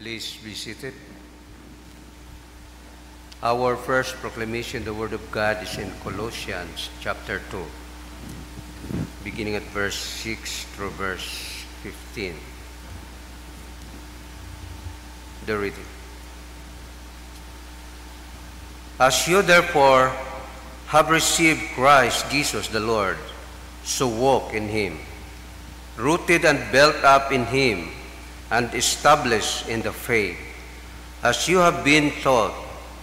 Please be seated. Our first proclamation, the Word of God, is in Colossians chapter 2, beginning at verse 6 through verse 15. The reading. As you therefore have received Christ Jesus the Lord, so walk in Him, rooted and built up in Him, and established in the faith, as you have been taught,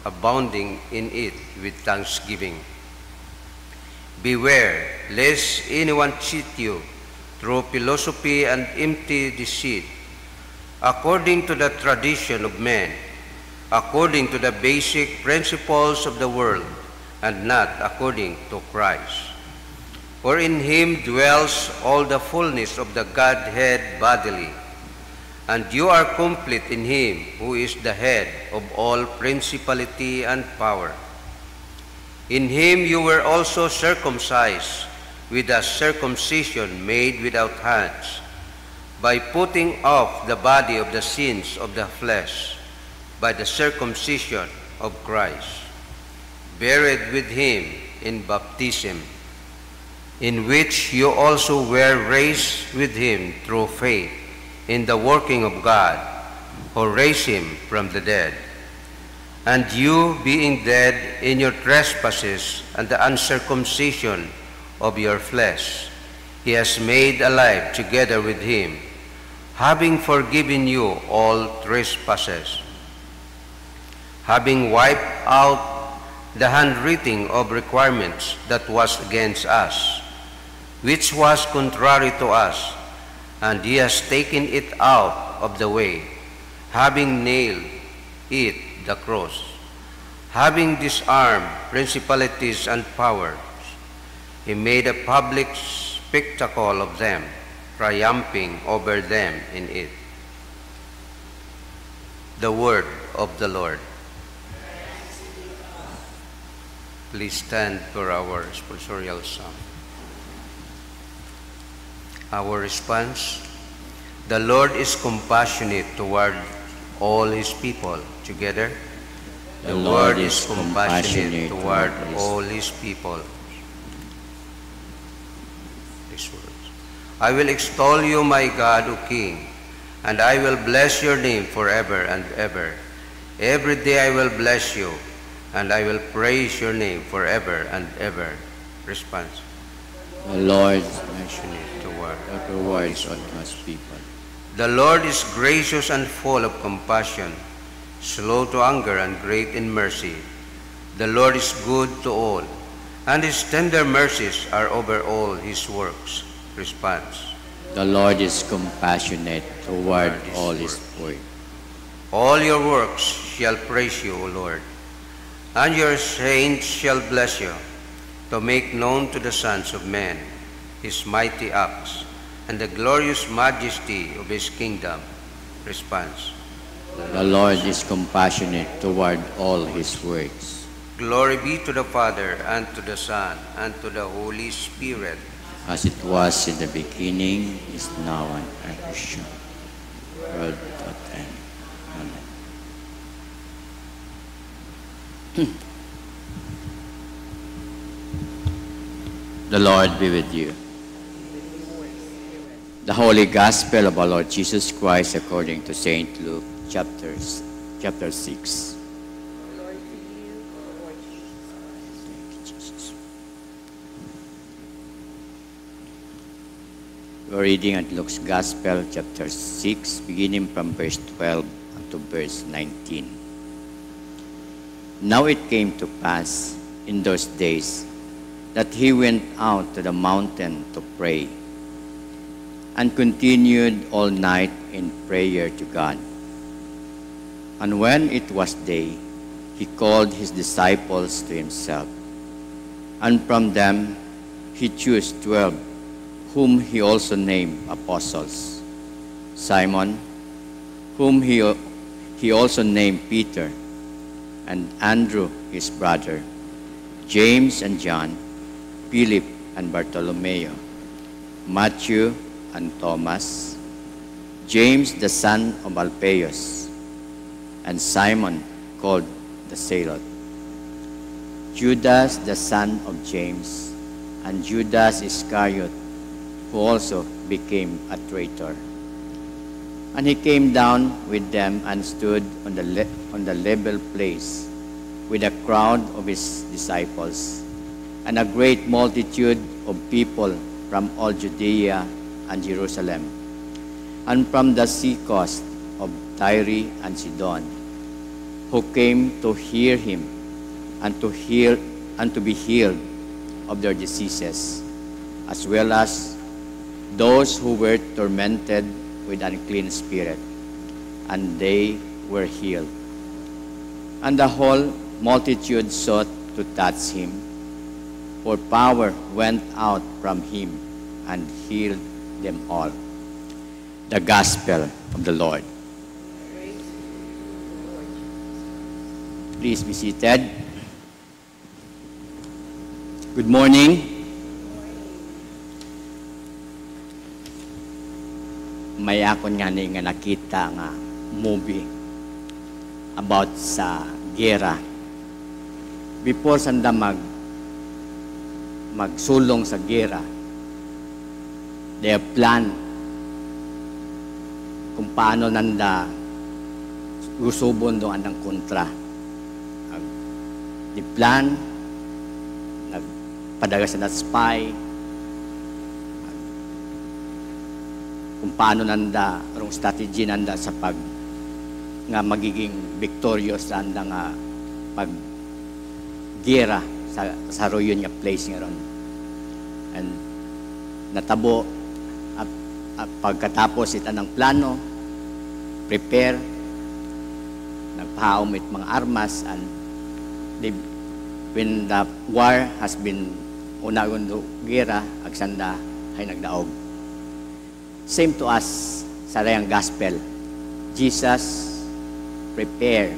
abounding in it with thanksgiving. Beware lest anyone cheat you through philosophy and empty deceit, according to the tradition of men, according to the basic principles of the world, and not according to Christ. For in Him dwells all the fullness of the Godhead bodily, and you are complete in Him who is the head of all principality and power. In Him you were also circumcised with a circumcision made without hands, by putting off the body of the sins of the flesh by the circumcision of Christ, buried with Him in baptism, in which you also were raised with Him through faith in the working of God, who raised Him from the dead. And you, being dead in your trespasses and the uncircumcision of your flesh, He has made alive together with Him, having forgiven you all trespasses, having wiped out the handwriting of requirements that was against us, which was contrary to us, and He has taken it out of the way, having nailed it the cross, having disarmed principalities and powers. He made a public spectacle of them, triumphing over them in it. The word of the Lord. Please stand for our responsorial psalm. Our response: the Lord is compassionate toward all His people. Together, the Lord is compassionate toward all His people. These words: I will extol you, my God, O King, and I will bless your name forever and ever. Every day I will bless you, and I will praise your name forever and ever. Response: the Lord is compassionate towards all God's people. The Lord is gracious and full of compassion, slow to anger and great in mercy. The Lord is good to all, and His tender mercies are over all His works. Response: the Lord is compassionate toward all His work. All your works shall praise you, O Lord, and your saints shall bless you, to make known to the sons of men His mighty acts and the glorious majesty of His kingdom. Response: the Lord is compassionate toward all His works. Glory be to the Father, and to the Son, and to the Holy Spirit, as it was in the beginning, is now, and ever shall be, world without end. Amen. The Lord be with you. The Holy Gospel of our Lord Jesus Christ according to St. Luke, chapter 6. We're reading at Luke's Gospel, chapter 6, beginning from verse 12 to verse 19. Now it came to pass in those days that He went out to the mountain to pray, and continued all night in prayer to God. And when it was day, He called His disciples to Himself, and from them He chose 12, whom He also named apostles: Simon, whom He also named Peter, and Andrew his brother, James and John, Philip and Bartholomew, Matthew and Thomas, James the son of Alphaeus, and Simon called the Zealot, Judas the son of James, and Judas Iscariot, who also became a traitor. And he came down with them and stood on the level place with a crowd of his disciples, and a great multitude of people from all Judea and Jerusalem, and from the sea coast of Tyre and Sidon, who came to hear him and to be healed of their diseases, as well as those who were tormented with unclean spirit, and they were healed. And the whole multitude sought to touch him, for power went out from him and healed them all. The Gospel of the Lord. Please be seated. Good morning. May akon nga ni nga nakita nga movie about sa gera. Before sanda magsulong sa gera, they have planned kung paano nanda usubon doon andang kontra. Di plan, nagpadaga sa na spy, kung paano nanda, rong strategy nanda sa pag nga magiging victorious nanda nga pag gera sa royon nga place nga ron. And natabo at pagkatapos ita ng plano, prepare, nagpahaom it mga armas, and when the war has been unagon do gera, agsanda ay nagdaog. Same to us sa rayang gospel. Jesus prepare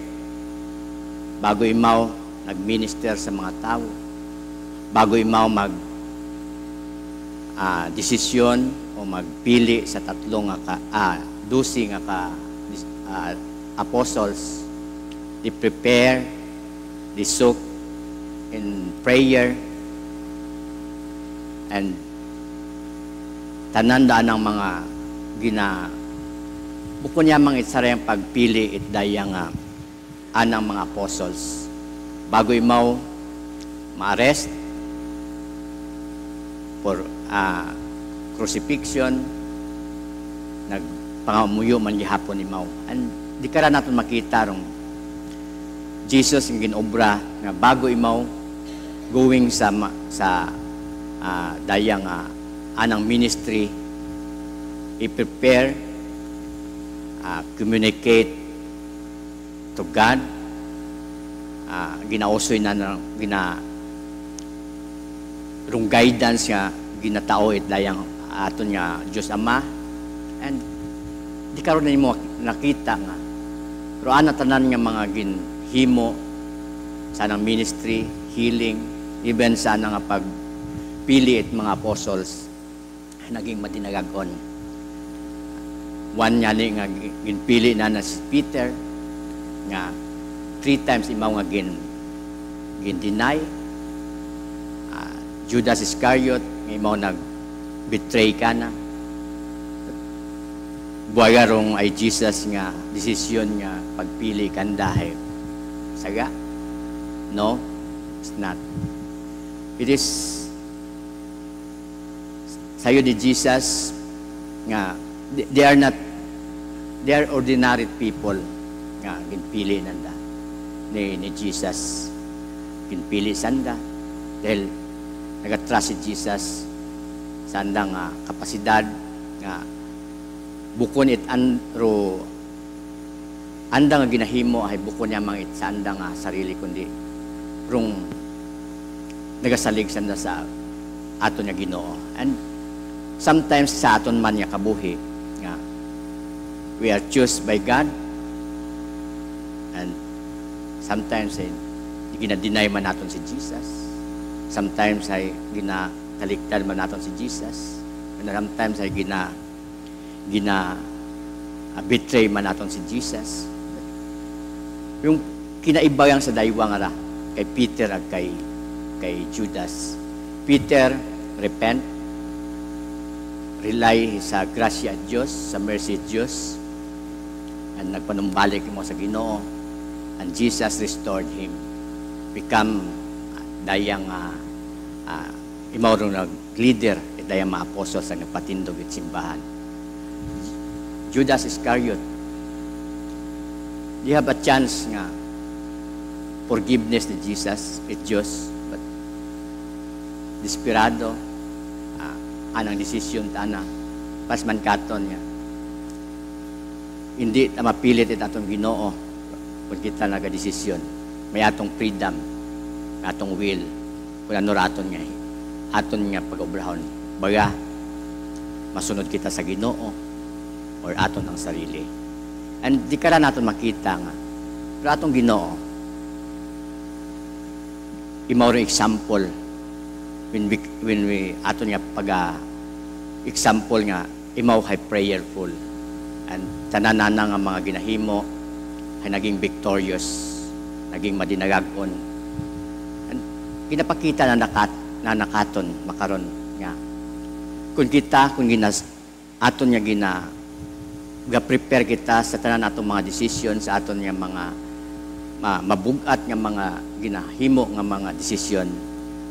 bago imaw nagminister sa mga tao, bago imaw desisyon o magpili sa tatlong dusi nga apostles. They prepare, they soak in prayer, and tananda ng mga bukod niya mga itsarayang pagpili itdayang anang mga apostles bago imaw ma-arrest for crucifixion, nagpangamuyo man gihapon imaw. And di ka natin makita rong Jesus ang ginobra nga bago imaw going sa dayang anang ministry, i-prepare, communicate to God, ginausoy na rong guidance nga ginatao dayang aton nga Diyos Ama. And di karon na mo nakita nga pero ana tanan nga mga ginhimo sa nang ministry, healing, even sa nga pagpili it mga apostles naging matinagagon. One niya nga ginpili na si Peter nga 3 times imaw nga gin-deny. Judas Iscariot nga imaw nag-betray ka na. Buwagarong ay Jesus nga desisyon nga pagpili kandahe. Saga? No, it's not. It is sayo ni Jesus nga they are ordinary people nga ginpili nanda ni Jesus, ginpili sanda dahil nagatrust si Jesus sa andang kapasidad nga bukon it andang nga ginahimo ay bukon niya mga it sa andang sarili kundi rung nagasalig sanda sa aton nga Ginoo. And sometimes sa aton man nga kabuhi nga we are chosen by God, and sometimes ay gina-deny man naton si Jesus, sometimes ay ginatalikdan man naton si Jesus, and sometimes ay betray man naton si Jesus. Yung kinaibayang sa daywang ara kay Peter at kay Judas. Peter, repent, rely sa grasya at Diyos, sa mercy at Diyos, and nagpanumbalik mo sa Ginoo, and Jesus restored him. Become dayang imaw nag-leader, dayang mga apostol sa nagpatindog at simbahan. Judas Iscariot, you have a chance nga forgiveness ni Jesus at Diyos, but desperado, anang desisyon ta na, pas man katon nga, hindi na mapilit ito atong Ginoo, kung kita naga-desisyon, may atong freedom, atong will, kung ano raton nga, aton nga pag-obrahon, baga, masunod kita sa Ginoo, or aton ang sarili. And di ka natin makita nga, pero atong Ginoo, imaw rin example, when we aton nga example nga, imaw hay prayerful, and tananana nga mga ginahimo, ay naging victorious, naging madinagagon, and ginapakita na nakaton, makaron nga. Kung aton nga prepare kita sa tanan atong mga decision, sa aton nga mga mabugat nga mga ginahimo nga mga desisyon,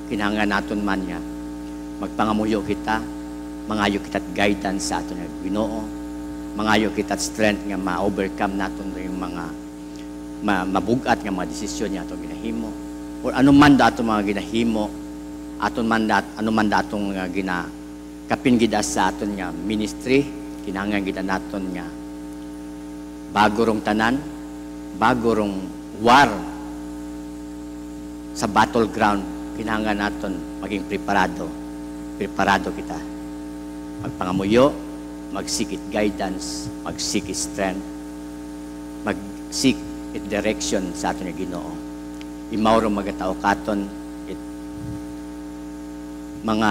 kinahanglan naton man nga magpangamuyo kita, mangayo kita guidance sa aton nga Ginoo, mangayo kita strength nga ma-overcome naton yung mga mabugat nga mga desisyon nga atong ginahimo, or anuman dato mga ginahimo, anuman datong nga kapingida sa aton nga ministry, kinahanglan kita naton nga bago rong tanan, bago rong war sa battleground, kinahanglan naton maging preparado kita, magpangamuyo, magsikit guidance, magsikit strength, magsik direction sa aton nga Ginoo. Imaw rong magatao katon mga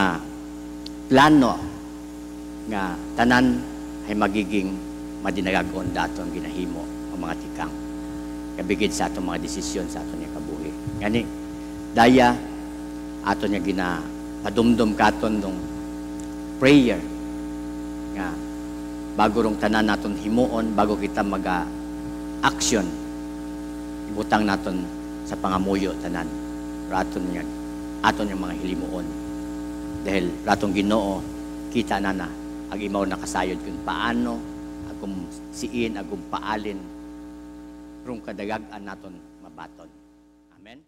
plano nga tanan ay magiging madinagagon daton ginahimo ang mga tikang kabigid sa atong mga desisyon sa aton nga kabuhi. Gani daya aton nga padumdum katon dong prayer nga bago rong tanan naton himuon, bago kita action, ibutang naton sa pangamuyo tanan aton nga mga hilimuon, dahil ratong Ginoo kita na ang imaw nakasayod kung paano agum siin agum paalin rung kadagagan naton mabaton. Amen.